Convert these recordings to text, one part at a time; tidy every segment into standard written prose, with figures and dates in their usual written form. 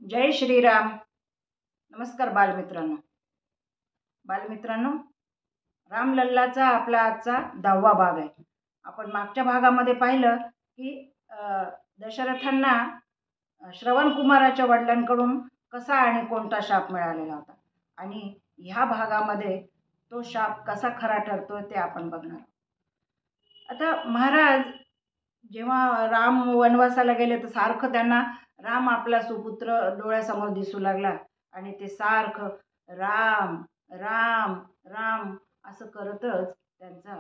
जय श्रीराम. नमस्कार बालमित्रांनो, रामलल्लाचा आपला आजचा 10वा भाग आहे. आपण मागच्या भागामध्ये पाहिलं की दशरथांना श्रवण कुमाराच्या वडिलांकडून कसा आणि कोणता शाप मिळालेला होता आणि ह्या भागामध्ये तो शाप कसा खरा ठरतोय ते आपण बघणार. आता महाराज जेव्हा राम वनवासाला गेले तर सारखं त्यांना राम आपला सुपुत्र डोळ्यासमोर दिसू लागला आणि ते सारखं राम राम राम असं करतच त्यांचा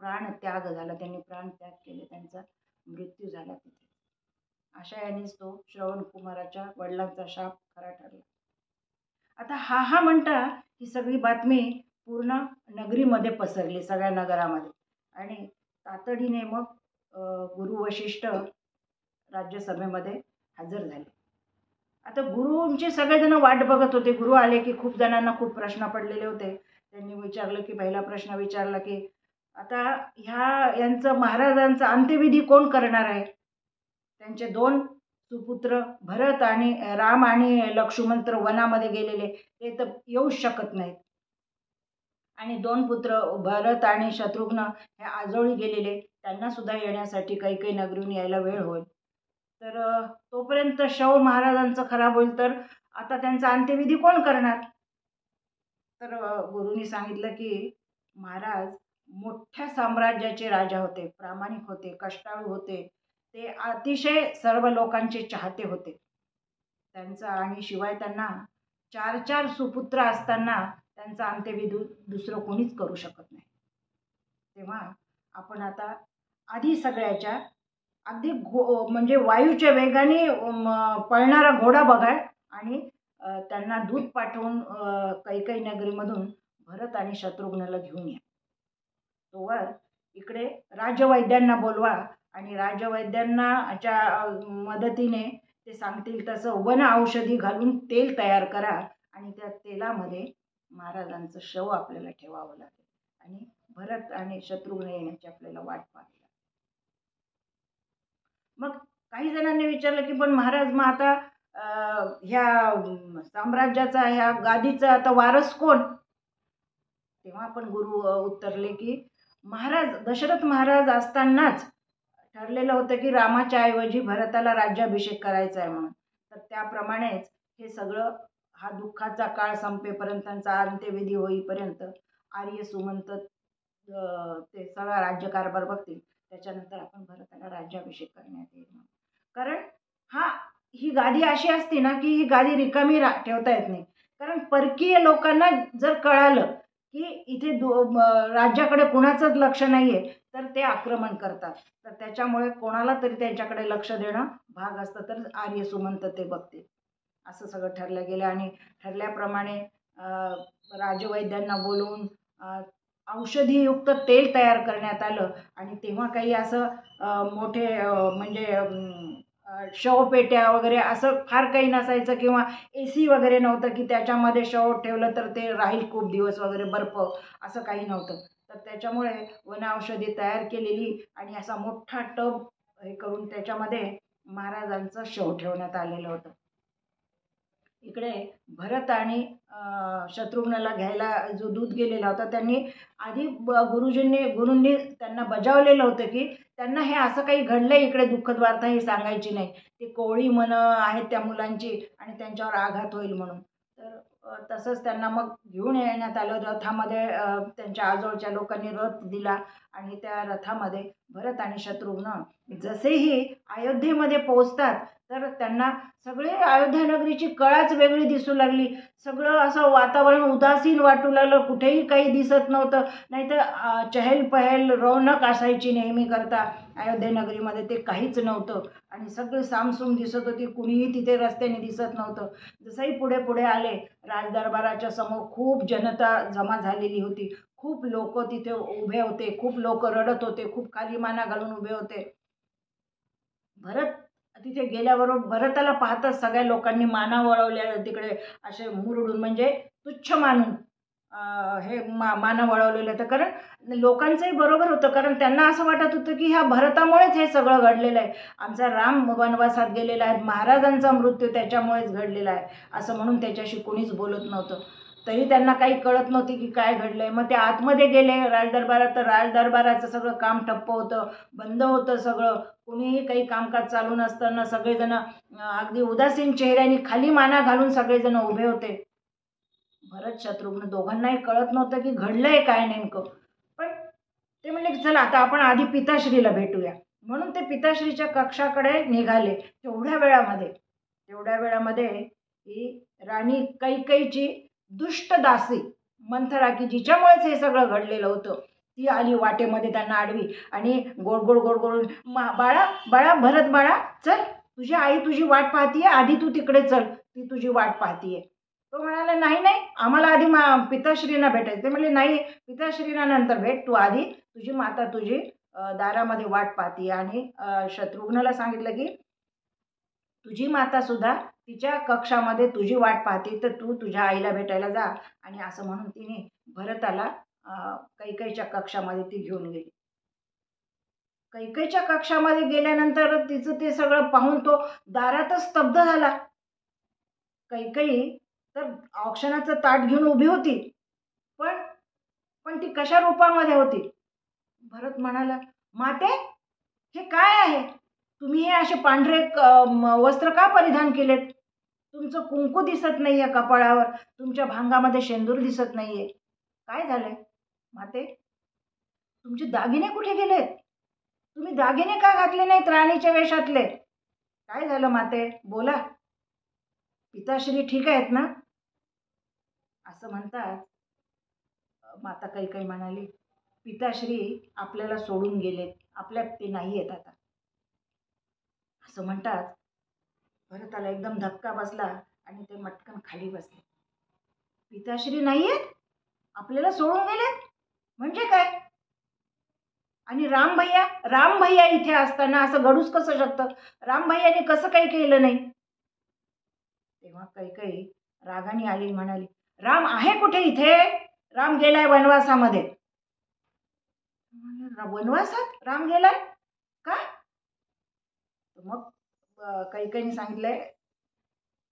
प्राणत्याग झाला. त्यांनी प्राणत्याग केले, त्यांचा मृत्यू झाला तिथे. अशा यानेच तो श्रवण कुमाराच्या वडिलांचा शाप खरा ठरला. आता हा म्हणता ही सगळी बातमी पूर्ण नगरीमध्ये पसरली, सगळ्या नगरामध्ये, आणि तातडीने मग गुरु वशिष्ठ राज्यसभेमध्ये हजर झाले. आता गुरुंची सगळेजण वाट बघत होते. गुरु आले की खूप जणांना खूप प्रश्न पडलेले होते. त्यांनी विचारलं की पहिला प्रश्न विचारला की आता यांचं महाराजांचा अंत्यविधी कोण करणार आहे. त्यांचे 2 सुपुत्र भरत आणि राम आणि लक्ष्मण तर वनामध्ये गेलेले, ते तर येऊच शकत नाहीत, आणि 2 पुत्र भरत आणि शत्रुघ्न हे आजोळी गेलेले, त्यांना सुद्धा येण्यासाठी काही नगरीहून यायला वेळ होईल. तर तोपर्यंत शव महाराजांचं खराब होईल, तर आता त्यांचा अंत्यविधी कोण करणार. तर गुरुनी सांगितलं की महाराज मोठ्या साम्राज्याचे राजा होते, प्रामाणिक होते, कष्टाळू होते, ते अतिशय सर्व लोकांचे चाहते होते त्यांचा, आणि शिवाय त्यांना 4 सुपुत्र असताना त्यांचा अंत्यविधी दुसरं कोणीच करू शकत नाही. तेव्हा आपण आता आधी सगळ्याच्या अगदी म्हणजे वायूच्या वेगाने पळणारा घोडा बघा आणि त्यांना दूत पाठवून कैकई नगरीमधून भरत आणि शत्रुघ्नला घेऊन या. तोवर इकडे राजवैद्यांना बोलवा आणि राजवैद्यांनाच्या मदतीने ते सांगतील तसं वन औषधी घालून तेल तयार करा आणि त्या तेलामध्ये महाराजांचं शव आपल्याला ठेवावं लागेल आणि भरत आणि शत्रुघ्न येण्याची आपल्याला वाट पाहावी. मग काही जणांनी विचारलं की पण महाराज मग आता ह्या साम्राज्याचा, ह्या गादीचा आता वारस कोण. तेव्हा पण गुरु उत्तरले की महाराज दशरथ महाराज असतानाच ठरलेलं होतं की रामाच्या ऐवजी भरताला राज्याभिषेक करायचा आहे म्हणून. तर त्याप्रमाणेच हे सगळं हा दुःखाचा काळ संपेपर्यंत, त्यांचा अंत्यविधी होईपर्यंत आर्य सुमंत ते सगळा राज्यकारभार बघतील. त्याच्यानंतर आपण भरताला राज्याभिषेक करण्यात येईल. कारण ही गादी अशी असते ना की ही गादी रिकामी ठेवता येत नाही. कारण परकीय लोकांना जर कळालं की इथे राज्याकडे कुणाचंच लक्ष नाहीये तर ते आक्रमण करतात. तर त्याच्यामुळे कोणाला तरी त्यांच्याकडे लक्ष देणं भाग असतं, तर आर्य सुमंत ते बघतील. असं सगळं ठरलं गेलं आणि ठरल्याप्रमाणे राजवैद्यांना बोलवून औषधीयुक्त तेल तयार करण्यात आलं. आणि तेव्हा काही असं मोठे म्हणजे शवपेट्या वगैरे असं फार काही नसायचं, किंवा AC वगैरे नव्हतं की त्याच्यामध्ये शव ठेवलं तर ते राहील खूप दिवस वगैरे, बर्फ असं काही नव्हतं. तर त्याच्यामुळे वनऔषधी तयार केलेली आणि असा मोठा टब हे करून त्याच्यामध्ये महाराजांचं शव ठेवण्यात आलेलं होतं. इकडे भरत आणि शत्रुघ्नला घ्यायला जो दूत गेलेला होता त्यांनी आधी गुरूंनी त्यांना बजावलेलं होतं की त्यांना हे असं काही घडलंय इकडे दुःखद वार्ता ही सांगायची नाही. ते कोवळी मनं आहेत त्या मुलांची आणि त्यांच्यावर आघात होईल म्हणून. तर तसंच त्यांना मग घेऊन येण्यात आलं रथामध्ये. त्यांच्या आजोळच्या लोकांनी रथ दिला आणि त्या रथामध्ये भरत आणि शत्रुघ्न जसेही अयोध्येमध्ये पोहोचतात तर त्यांना सगळे अयोध्या नगरीची कळाच वेगळी दिसू लागली. सगळं असं वातावरण उदासीन वाटू लागलं, कुठेही काही दिसत नव्हतं. नाहीतर चहल पहल रौनक असायची नेहमी करता अयोध्या नगरीमध्ये, ते काहीच नव्हतं आणि सगळं सामसूम दिसत होती. कुणीही तिथे रस्त्याने दिसत नव्हतं. जसंही पुढे आले राजदरबाराच्या समोर खूप जनता जमा झालेली होती. खूप लोक तिथे उभे होते, खूप लोक रडत होते, खूप खाली माना घालून उभे होते. भरत तिथे गेल्याबरोबर भरताला पाहताच सगळ्या लोकांनी माना वळवल्या तिकडे, असे मुरडून म्हणजे तुच्छ मानून हे मानं वळवलेलं होतं. कारण लोकांचंही बरोबर होतं, कारण त्यांना असं वाटत होतं की ह्या भरतामुळेच हे सगळं घडलेलं आहे. आमचा राम वनवासात गेलेला आहे, महाराजांचा मृत्यू त्याच्यामुळेच घडलेला आहे असं म्हणून त्याच्याशी कोणीच बोलत नव्हतं. तरी त्यांना काही कळत नव्हती की काय घडलंय. मग ते आतमध्ये गेले राजदरबारात, तर राजदरबाराचं सगळं काम ठप्प होतं, बंद होतं सगळं. कुणीही काही कामकाज चालू नसताना सगळेजण अगदी उदासीन चेहऱ्याने खाली माना घालून सगळेजण उभे होते. भरत शत्रुघ्न दोघांनाही कळत नव्हतं की घडलंय काय नेमकं. पण ते म्हणले की चला आता आपण आधी पिताश्रीला भेटूया. म्हणून ते पिताश्रीच्या कक्षाकडे निघाले. तेवढ्या वेळामध्ये ही राणी कैकेयीची दुष्ट दासी मंथरा, की जिच्यामुळेच हे सगळं घडलेलं होतं, ती आली वाटेमध्ये त्यांना आडवी आणि गोड गोड गोड गोड बाळा बाळा भरत बाळा चल, तुझी आई तुझी वाट पाहतीये, आधी तू तिकडे चल, ती तुझी वाट पाहतीये. तो म्हणाला नाही नाही, आम्हाला आधी पिताश्रींना भेटायचं. ते म्हणले नाही, पिताश्रींना नंतर भेट, तू आधी तुझी माता तुझी दारामध्ये वाट पाहतीये. आणि शत्रुघ्नाला सांगितलं की तुझी माता सुद्धा तिच्या कक्षामध्ये तुझी वाट पाहते, तर तू तुझ्या आईला भेटायला जा. आणि असं म्हणून तिने भरताला कैकेयीच्या कक्षामध्ये ती घेऊन गेली. कैकेयीच्या कक्षामध्ये गेल्यानंतर तिचं ते सगळं पाहून तो दारातच स्तब्ध झाला. कैकेयी तर औक्षणाचं ताट घेऊन उभी होती, पण पण ती कशा रूपामध्ये होती. भरत म्हणाला, माते हे काय आहे, तुम्ही हे असे पांढरे वस्त्र का परिधान केलेत, तुमचं कुंकू दिसत नाहीये कपाळावर, तुमच्या भांगामध्ये शेंदूर दिसत नाहीये, काय झालंय माते, तुमचे दागिने कुठे गेलेत, तुम्ही दागिने का घातले नाहीत राणीच्या वेशातले, काय झालं माते, बोला, पिताश्री ठीक आहेत ना. असं म्हणतात माता कैकेयी म्हणाली, पिताश्री आपल्याला सोडून गेलेत, आपल्यात ते नाही आहेत आता. असं म्हणतात भरताला एकदम धक्का बसला आणि ते मटकन खाली बसले. पिताश्री नाही आहेत, आपल्याला सोडून गेलेत म्हणजे काय, आणि राम भैया इथे असताना असं घडूच कसं शकतं, राम भैयाने कसं काही केलं नाही. तेव्हा कैकेयी रागाने आली, म्हणाली, राम आहे कुठे इथे, राम गेलाय वनवासामध्ये. वनवासात राम गेलाय का. मग कैकेयीने सांगितलंय,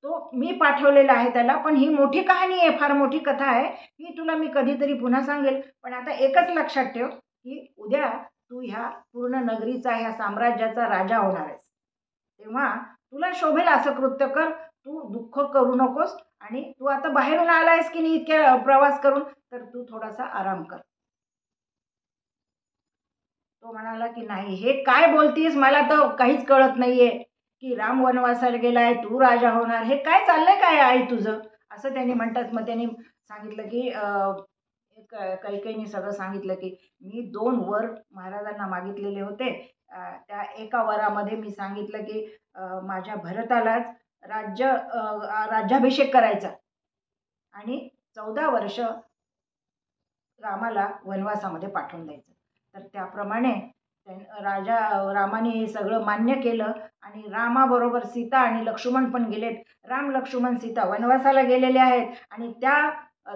तो मी पाठवलेला आहे त्याला, पण ही मोठी कहाणी आहे, फार मोठी कथा आहे ही, तुला मी कधीतरी पुन्हा सांगेल. पण आता एकच लक्षात ठेव की उद्या तू ह्या पूर्ण नगरीचा, ह्या साम्राज्याचा राजा होणार आहेस, तेव्हा तुला शोभेल असं कृत्य कर, तू दुःख करू नकोस. आणि तू आता बाहेरून आलायस की नाही इतक्या प्रवास करून, तर तू थोडासा आराम कर. तो म्हणाला की नाही, हे काय बोलतीस, मला तर काहीच कळत नाहीये की राम वनवासाला गेलाय, तू राजा होणार, हे काय चाललंय काय आई तुझं, असं त्यांनी म्हणतात. मग त्यांनी सांगितलं की कैकेयीने सगळं सांगितलं की मी 2 वर महाराजांना मागितलेले होते. त्या एका वरामध्ये मी सांगितलं की माझ्या भरतालाच राज्याभिषेक करायचा आणि 14 वर्ष रामाला वनवासामध्ये पाठवून द्यायचं. तर त्याप्रमाणे राजा रामाने हे सगळं मान्य केलं आणि रामाबरोबर सीता आणि लक्ष्मण पण गेलेत. राम लक्ष्मण सीता वनवासाला गेलेले आहेत आणि त्या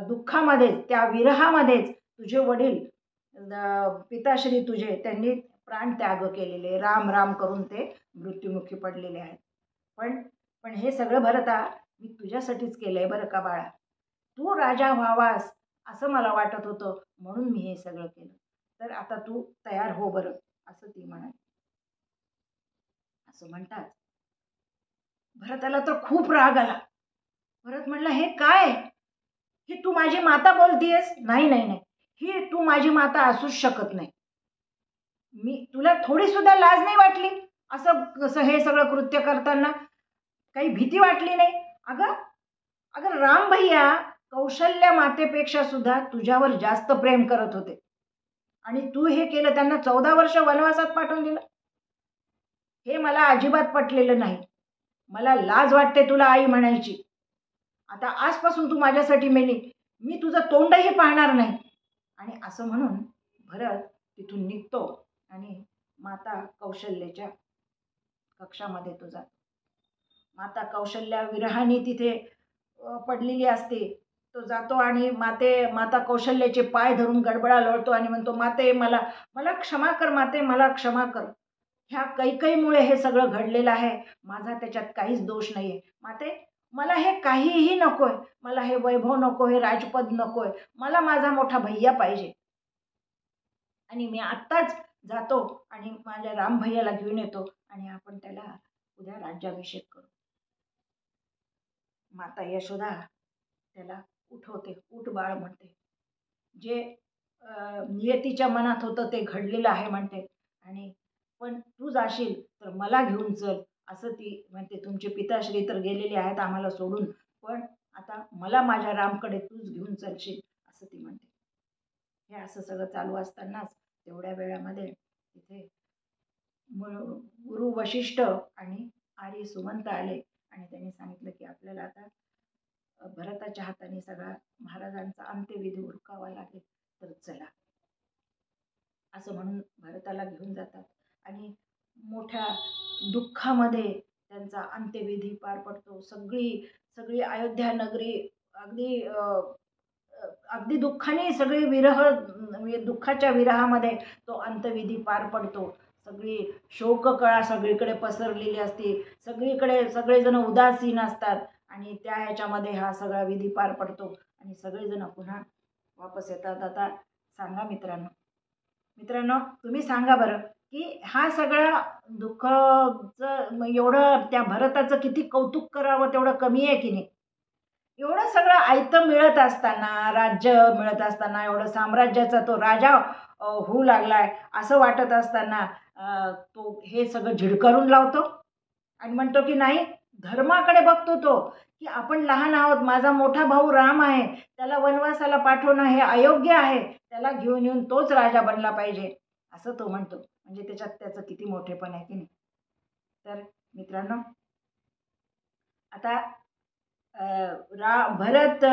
दुःखामध्येच, त्या विरहामध्येच तुझे वडील पिताश्री तुझे, त्यांनी प्राण त्याग केलेले, राम राम करून ते मृत्युमुखी पडलेले आहेत. पण पण हे सगळं भरता मी तुझ्यासाठीच केलंय बरं का बाळा, तू राजा व्हावास असं मला वाटत होतं, म्हणून मी हे सगळं केलं, तर आता तू तयार हो बरं, असं ती म्हणाली. असं म्हणतात भरताला तर खूप राग आला. भरत म्हणला, हे काय, ही तू माझी माता बोलतीयस, नाही नाही नाही, ही तू माझी माता असूच शकत नाही. मी तुला थोडी सुद्धा लाज नाही वाटली असं कसं हे सगळं कृत्य करताना, काही भीती वाटली नाही. अगं अगं राम भैया कौशल्या मातेपेक्षा सुद्धा तुझ्यावर जास्त प्रेम करत होते आणि तू हे केलं, त्यांना 14 वर्ष वनवासात पाठवून दिलं, हे मला अजिबात पटलेलं नाही. मला लाज वाटते तुला आई म्हणायची. आता आजपासून तू माझ्यासाठी मेली, मी तुझं तोंडही पाहणार नाही. आणि असं म्हणून भरत तिथून निघतो आणि माता कौशल्याच्या कक्षामध्ये तो जातो. माता कौशल्या विरहाने तिथे पडलेली असते. तो जातो आणि माता कौशल्याचे पाय धरून गडबडा लोळतो आणि म्हणतो, माते मला मला क्षमा कर, माते मला क्षमा कर. ह्या कैकेयीमुळे हे सगळं घडलेलं आहे. माझा त्याच्यात काहीच दोष नाहीये. माते मला हे काहीही नकोय. मला हे वैभव नको, हे राजपद नकोय. मला माझा मोठा भैया पाहिजे. आणि मी आत्ताच जातो आणि माझ्या राम भैयाला घेऊन येतो आणि आपण त्याला उद्या राज्याभिषेक करू. माता यशोदा त्याला उठवते. उठ बाळ म्हणते. जे नियतीच्या मनात होतं ते घडलेलं आहे म्हणते. आणि पण तू जाशील तर मला घेऊन चल असं ती म्हणते. तुमचे पिताश्री तर गेलेले आहेत आम्हाला सोडून, पण आता मला माझ्या रामकडे तूच घेऊन चलशील असं ती म्हणते. हे असं सगळं चालू असतानाच तेवढ्या वेळामध्ये तिथे गुरु वशिष्ठ आणि आर्य सुमंत आले आणि त्यांनी सांगितलं की आपल्याला आता भरताच्या हाताने सगळा महाराजांचा अंत्यविधी उरकावा लागेल, तर चला असं म्हणून भरताला घेऊन जातात. आणि मोठ्या दुःखामध्ये त्यांचा अंत्यविधी पार पडतो. सगळी अयोध्या नगरी अगदी अगदी दुःखाने सगळी दुःखाच्या विरहामध्ये तो अंत्यविधी पार पडतो. सगळी शोककळा सगळीकडे पसरलेली असते. सगळीकडे सगळेजण उदासीन असतात आणि त्या ह्याच्यामध्ये हा सगळा विधी पार पडतो आणि सगळेजण पुन्हा वापस येतात. आता सांगा मित्रांनो तुम्ही सांगा बरं की हा सगळा दुःखचं एवढं त्या भरताचं किती कौतुक करावं तेवढं कमी आहे की नाही. एवढं सगळं आयतं मिळत असताना, राज्य मिळत असताना, एवढं साम्राज्याचा तो राजा होऊ लागलाय असं वाटत असताना तो हे सगळं झिडकारून लावतो आणि म्हणतो की नाही, धर्माकडे बघतो तो की आपण लहान आहोत, माझा मोठा भाऊ राम आहे, त्याला वनवासाला पाठवणं हे अयोग्य आहे, त्याला घेऊन येऊन तोच राजा बनला पाहिजे असं तो म्हणतो. म्हणजे त्याच्यात त्याचं किती मोठेपण आहे की नाही. तर मित्रांनो आता भरत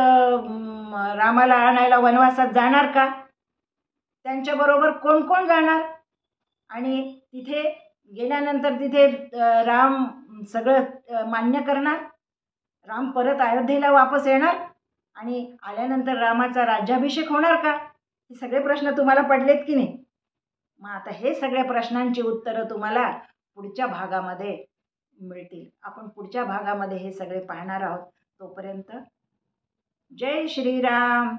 रामाला आणायला वनवासात जाणार का? त्यांच्याबरोबर कोण कोण जाणार? आणि तिथे गेल्यानंतर तिथे राम सगळं मान्य करणार? राम परत अयोध्येला वापस येणार? आणि आल्यानंतर रामाचा राज्याभिषेक होणार का? हे सगळे प्रश्न तुम्हाला पडलेत की नाही. मग आता हे सगळ्या प्रश्नांची उत्तरं तुम्हाला पुढच्या भागामध्ये मिळतील. आपण पुढच्या भागामध्ये हे सगळे पाहणार आहोत. तोपर्यंत जय श्रीराम.